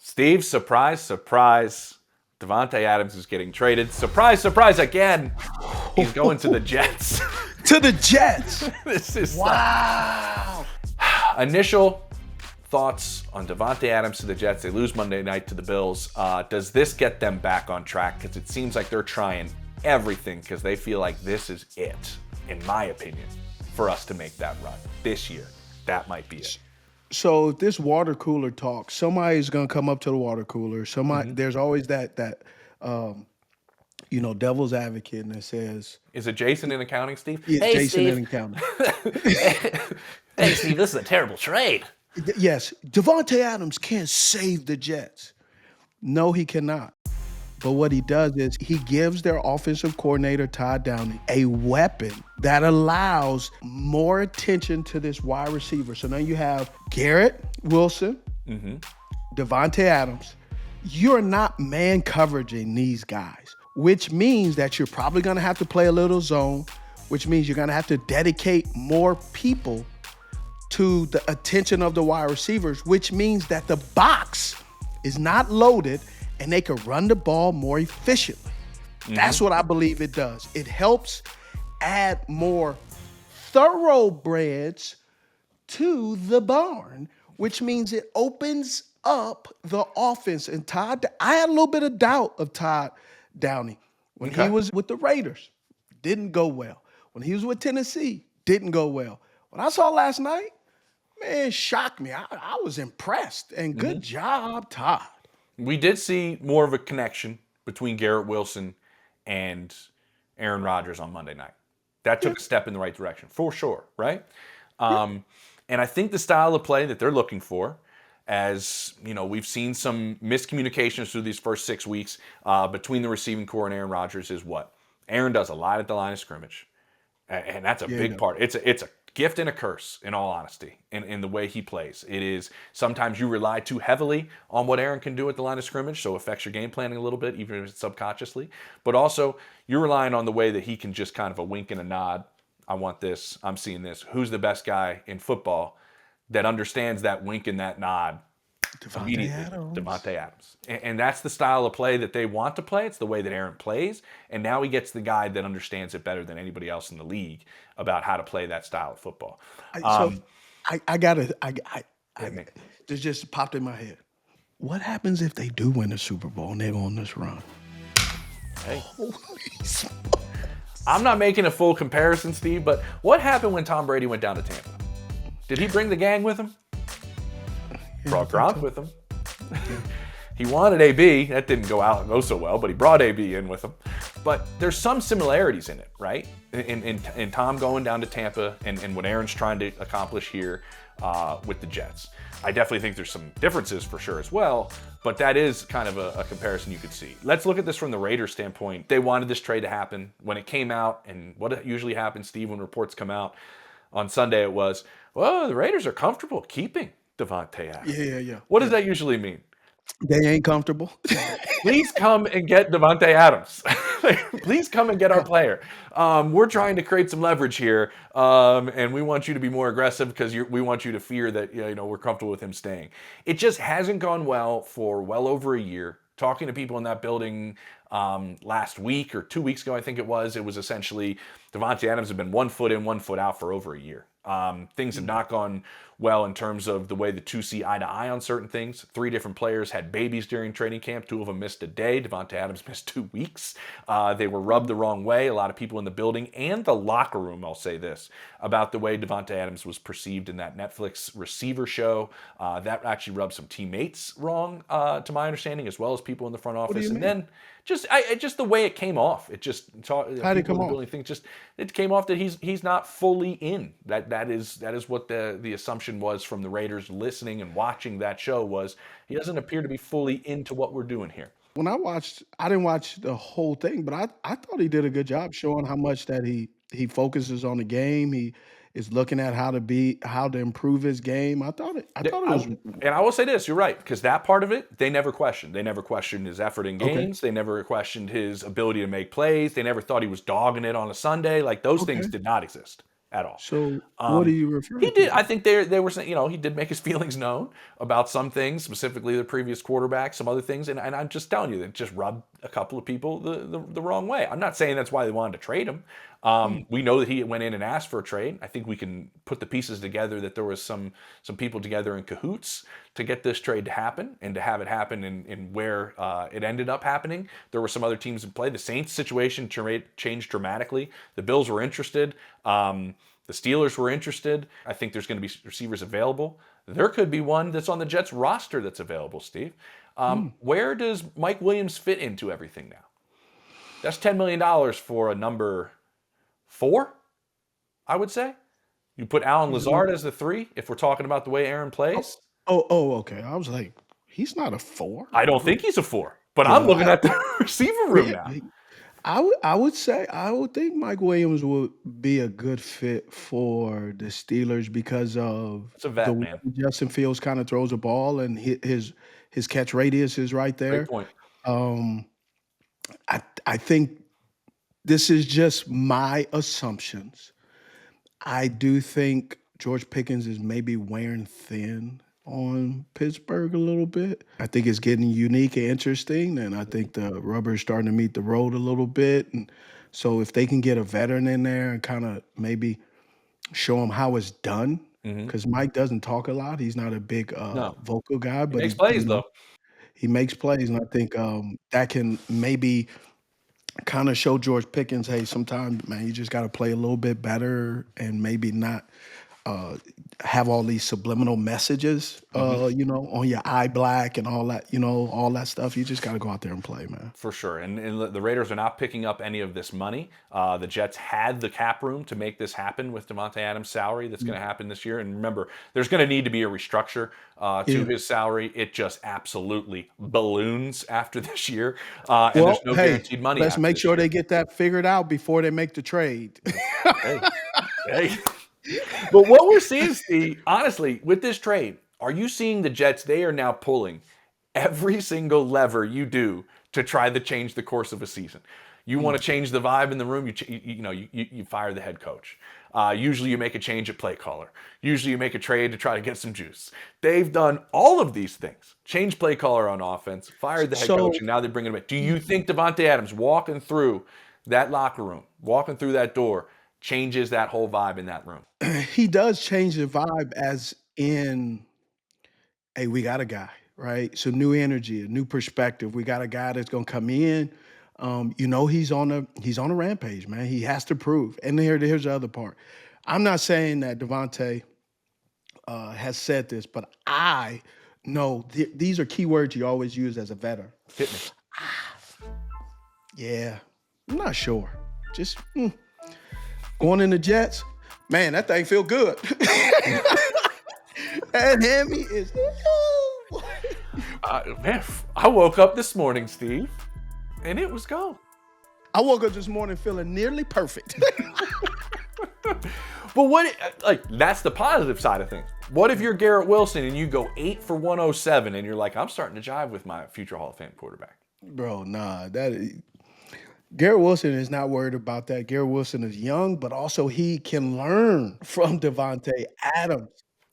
Steve, surprise, surprise. Davante Adams is getting traded. Surprise, surprise again. He's going to the Jets. To the Jets. This is Wow. Initial thoughts on Davante Adams to the Jets. They lose Monday night to the Bills. Does this get them back on track? Because it seems like they're trying everything because they feel like this is it, in my opinion, for us to make that run this year. That might be it. So this water cooler talk, somebody's gonna come up to the water cooler. There's always that devil's advocate and that says, Is it Jason in accounting, Steve? "Yes, Hey, Jason Steve. and accounting." Hey, Steve, this is a terrible trade. Yes, Davante Adams can't save the Jets. No, he cannot. But what he does is he gives their offensive coordinator, Todd Downing, a weapon that allows more attention to this wide receiver. So now you have Garrett Wilson, Davante Adams. You're not man coveraging these guys, which means that you're probably going to have to play a little zone, which means you're going to have to dedicate more people to the attention of the wide receivers, which means that the box is not loaded and they can run the ball more efficiently. That's what I believe it does. It helps add more thoroughbreds to the barn, which means it opens up the offense. And I had a little bit of doubt of Todd Downing when he was with the Raiders. Didn't go well. When he was with Tennessee, didn't go well. What I saw last night, man, shocked me. I was impressed. And good job, Todd. We did see more of a connection between Garrett Wilson and Aaron Rodgers on Monday night. That took a step in the right direction, for sure, right? And I think the style of play that they're looking for, as you know, we've seen some miscommunications through these first 6 weeks between the receiving core and Aaron Rodgers, is what? Aaron does a lot at the line of scrimmage, and that's a big part. It's a gift and a curse, in all honesty, in the way he plays. It is sometimes you rely too heavily on what Aaron can do at the line of scrimmage, so it affects your game planning a little bit, even if it's subconsciously. But also, you're relying on the way that he can just kind of a wink and a nod. I want this. I'm seeing this. Who's the best guy in football that understands that wink and that nod? Davante Adams. And that's the style of play that they want to play. It's the way that Aaron plays. And now he gets the guy that understands it better than anybody else in the league about how to play that style of football. This just popped in my head. What happens if they do win the Super Bowl and they go on this run? Hey. Holy smokes. I'm not making a full comparison, Steve, but what happened when Tom Brady went down to Tampa? Did he bring the gang with him? Brought Gronk with him. He wanted AB. That didn't go so well, but he brought AB in with him. But there's some similarities in it, right? In Tom going down to Tampa and what Aaron's trying to accomplish here with the Jets. I definitely think there's some differences for sure as well, but that is kind of a comparison you could see. Let's look at this from the Raiders standpoint. They wanted this trade to happen. When it came out, and what usually happens, Steve, when reports come out on Sunday, it was, well, the Raiders are comfortable keeping Davante Adams. Yeah. What does that usually mean? They ain't comfortable. Please come and get Davante Adams. Please come and get our player. We're trying to create some leverage here, and we want you to be more aggressive because we want you to fear that we're comfortable with him staying. It just hasn't gone well for well over a year. Talking to people in that building last week or 2 weeks ago, I think it was essentially Davante Adams has been 1 foot in, 1 foot out for over a year. Things have not gone well in terms of the way the two see eye to eye on certain things. 3 different players had babies during training camp. 2 of them missed a day. Davante Adams missed 2 weeks. They were rubbed the wrong way. A lot of people in the building and the locker room, I'll say this, about the way Davante Adams was perceived in that Netflix receiver show. That actually rubbed some teammates wrong, to my understanding, as well as people in the front office. And then just the way it came off. It just How did it come off? It came off that he's not fully in. That is what the assumption was from the Raiders listening and watching that show was he doesn't appear to be fully into what we're doing here. When I didn't watch the whole thing, but I thought he did a good job showing how much that he focuses on the game. He is looking at how to improve his game. I thought it was. And I will say this, you're right, because that part of it, they never questioned. They never questioned his effort in games. They never questioned his ability to make plays. They never thought he was dogging it on a Sunday. Like those things did not exist. at all. So what are you He referring to did. I then? think they were saying, he did make his feelings known about some things, specifically the previous quarterback, some other things, and I'm just telling you that it just rubbed a couple of people the wrong way. I'm not saying that's why they wanted to trade him. We know that he went in and asked for a trade. I think we can put the pieces together that there was some people together in cahoots to get this trade to happen and to have it happen in where it ended up happening. There were some other teams in play. The Saints situation changed dramatically. The Bills were interested. The Steelers were interested. I think there's going to be receivers available. There could be one that's on the Jets roster that's available, Steve. Where does Mike Williams fit into everything now? That's $10 million for a number 4, I would say. You put Alan Lazard as the 3 if we're talking about the way Aaron plays. Okay. I was like, he's not a 4. I don't think he's a 4, but I'm Yeah, looking at the receiver room now. I would think Mike Williams would be a good fit for the Steelers because of It's a the vet, way man. Justin Fields kind of throws the ball and his catch radius is right Great there. point. Um, I think this is just my assumptions. I do think George Pickens is maybe wearing thin on Pittsburgh a little bit. I think it's getting unique and interesting, and I think the rubber is starting to meet the road a little bit. And so, if they can get a veteran in there and kind of maybe show them how it's done, because Mike doesn't talk a lot. He's not a big No, vocal guy, he but makes plays though. he makes plays, and I think that can maybe kind of show George Pickens, hey, sometimes, man, you just got to play a little bit better and maybe not have all these subliminal messages, on your eye black and all that, all that stuff. You just got to go out there and play, man. For sure. And the Raiders are not picking up any of this money. The Jets had the cap room to make this happen with Davante Adams' salary that's going to happen this year. And remember, there's going to need to be a restructure to his salary. It just absolutely balloons after this year. And there's Well, no hey, guaranteed money let's after make this sure year. they get that figured out before they make the trade. Hey, hey. But what we're seeing, Steve, honestly, with this trade, are you seeing the Jets? They are now pulling every single lever you do to try to change the course of a season. You want to change the vibe in the room, you fire the head coach. Usually you make a change at play caller. Usually you make a trade to try to get some juice. They've done all of these things. Change play caller on offense, fired the head coach, and now they're bringing him back. Do you think Davante Adams walking through that locker room, walking through that door, changes that whole vibe in that room? He does change the vibe as in, hey, we got a guy, right? So new energy, a new perspective. We got a guy that's gonna come in. He's on a rampage, man. He has to prove. And here's the other part. I'm not saying that Davante has said this, but I know these are keywords you always use as a veteran. Hit me. Yeah, I'm not sure. Just going in the Jets, man, that thing feel good. And Hammy is. Man, I woke up this morning, Steve, and it was gone. I woke up this morning feeling nearly perfect. But that's the positive side of things. What if you're Garrett Wilson and you go 8 for 107 and you're like, I'm starting to jive with my future Hall of Fame quarterback? Bro, nah, Garrett Wilson is not worried about that. Garrett Wilson is young, but also he can learn from Davante Adams.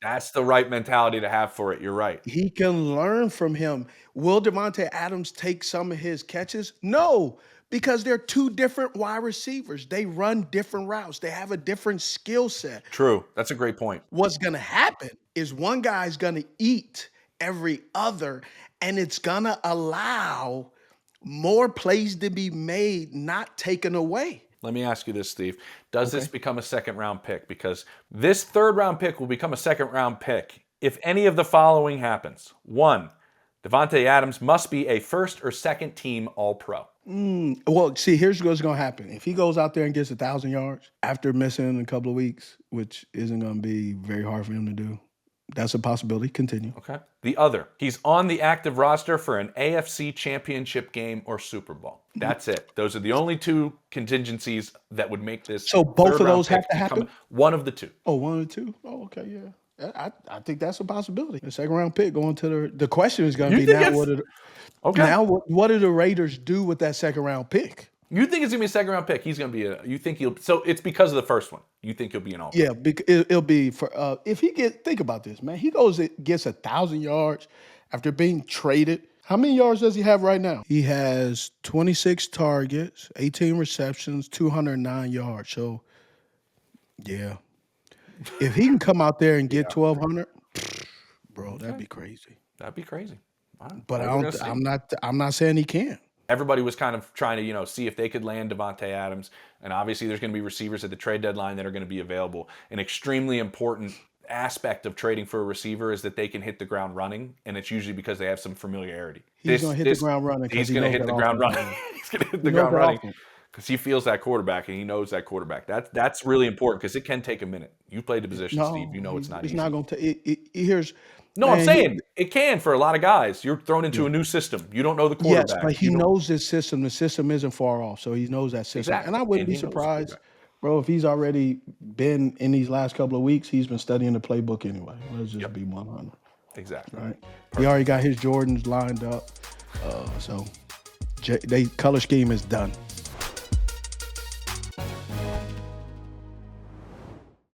That's the right mentality to have for it. You're right. He can learn from him. Will Davante Adams take some of his catches? No, because they're two different wide receivers. They run different routes. They have a different skill set. True. That's a great point. What's going to happen is one guy's going to eat every other, and it's going to allow more plays to be made, not taken away. Let me ask you this, Steve. Does this become a second-round pick? Because this third-round pick will become a second-round pick if any of the following happens. 1, Davante Adams must be a first or second team All-Pro. Well, see, here's what's going to happen. If he goes out there and gets 1,000 yards after missing a couple of weeks, which isn't going to be very hard for him to do, that's a possibility. Continue. Okay. The other, he's on the active roster for an AFC Championship game or Super Bowl. That's it. Those are the only two contingencies that would make this. So both of third-round those have pick to happen? become one of the two. Oh, 1 or 2? Oh, okay, yeah. I think that's a possibility. The second round pick going to the question is going to You be think now it's- Okay. what do the Raiders do with that second round pick? You think it's gonna be a second round pick? He's gonna be a. You think he'll? So it's because of the first one. You think he'll be an all? Yeah, it'll be for if he think about this, man. He gets 1,000 yards after being traded. How many yards does he have right now? He has 26 targets, 18 receptions, 209 yards. So, yeah, if he can come out there and get 1,200, bro, that'd be crazy. That'd be crazy. Wow. But Well, we're gonna see. I'm not saying he can't. Everybody was kind of trying to, see if they could land Davante Adams. And obviously there's going to be receivers at the trade deadline that are going to be available. An extremely important aspect of trading for a receiver is that they can hit the ground running, and it's usually because they have some familiarity. He's going to hit the ground running. He's going to hit the ground running. He's going to hit the ground running because he feels that quarterback and he knows that quarterback. That's really important because it can take a minute. You played the position, Steve. You know it's not easy. It's not going to here's No, man, I'm saying it can for a lot of guys. You're thrown into a new system. You don't know the quarterback. Yes, but he knows this system. The system isn't far off, so he knows that system. Exactly. And I wouldn't be surprised, bro, if he's already been in these last couple of weeks, he's been studying the playbook anyway. Let's just be 100. Exactly. Right. He already got his Jordans lined up. So they color scheme is done.